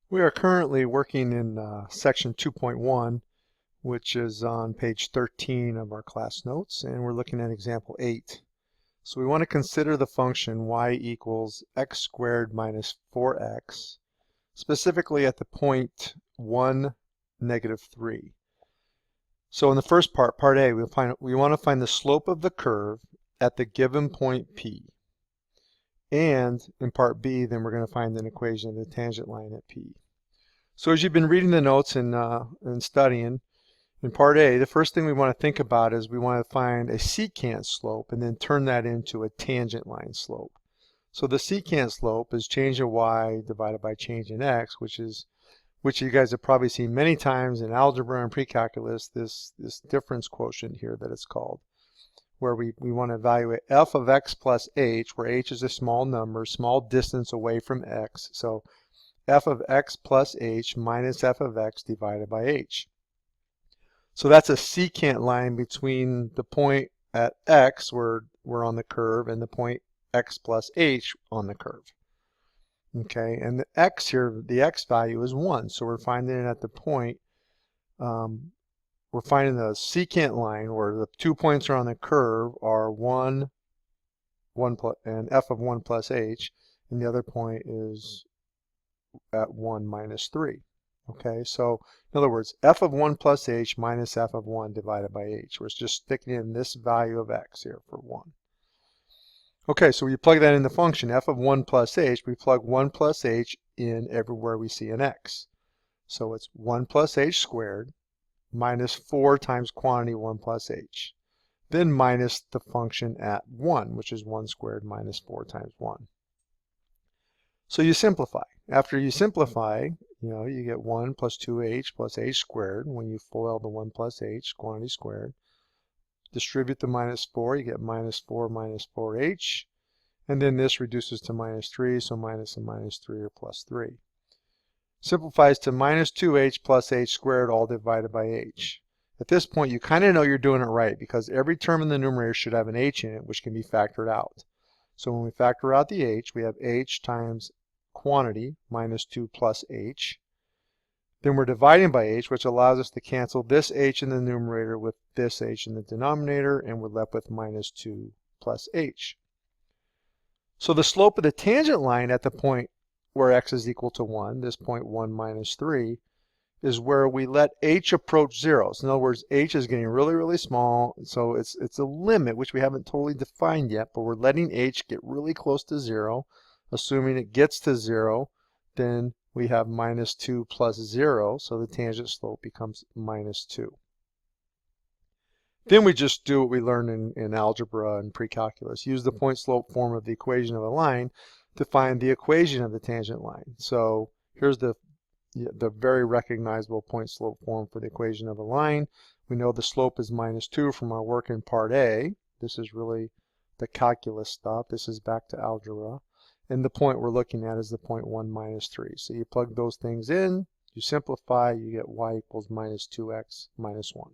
We are currently working in section 2.1, which is on page 13 of our class notes, and we're looking at example 8. So we want to consider the function y equals x squared minus 4x, specifically at the point 1, negative 3. So in the first part, part A, we want to find the slope of the curve at the given point P. And in part B, then we're going to find an equation of the tangent line at P. So as you've been reading the notes and studying, in part A, the first thing we want to think about is we want to find a secant slope and then turn that into a tangent line slope. So the secant slope is change in y divided by change in x, which you guys have probably seen many times in algebra and pre-calculus, this difference quotient here that it's called, where we want to evaluate f of x plus h, where h is a small number, small distance away from x. So f of x plus h minus f of x divided by h. So that's a secant line between the point at x, where we're on the curve, and the point x plus h on the curve. Okay, and the x here, the x value is 1, so we're finding it at the point, we're finding the secant line where the 2 points are on the curve are 1 plus, and f of 1 plus h, and the other point is at 1 minus 3. Okay, so in other words, f of 1 plus h minus f of 1 divided by h. We're just sticking in this value of x here for 1. Okay, so we plug that in the function f of 1 plus h. We plug 1 plus h in everywhere we see an x. So it's 1 plus h squared minus 4 times quantity 1 plus h. Then minus the function at 1, which is 1 squared minus 4 times 1. So you simplify. After you simplify, you get 1 plus 2h plus h squared. When you FOIL the 1 plus h, quantity squared. Distribute the minus 4, you get minus 4 minus 4h. And then this reduces to minus 3, so minus and minus 3 are plus 3. Simplifies to minus 2h plus h squared, all divided by h. At this point, you kind of know you're doing it right, because every term in the numerator should have an h in it, which can be factored out. So when we factor out the h, we have h times quantity minus 2 plus h. Then we're dividing by h, which allows us to cancel this h in the numerator with this h in the denominator, and we're left with minus 2 plus h. So the slope of the tangent line at the point where x is equal to 1, this point 1 minus 3, is where we let h approach 0. So in other words, h is getting really, really small, so it's a limit, which we haven't totally defined yet, but we're letting h get really close to 0. Assuming it gets to 0, then we have minus 2 plus 0, so the tangent slope becomes minus 2. Then we just do what we learned in algebra and pre-calculus. Use the point-slope form of the equation of a line to find the equation of the tangent line. So here's the very recognizable point-slope form for the equation of a line. We know the slope is minus 2 from our work in part A. This is really the calculus stuff. This is back to algebra. And the point we're looking at is the point 1 minus 3. So you plug those things in, you simplify, you get y equals minus 2x minus 1.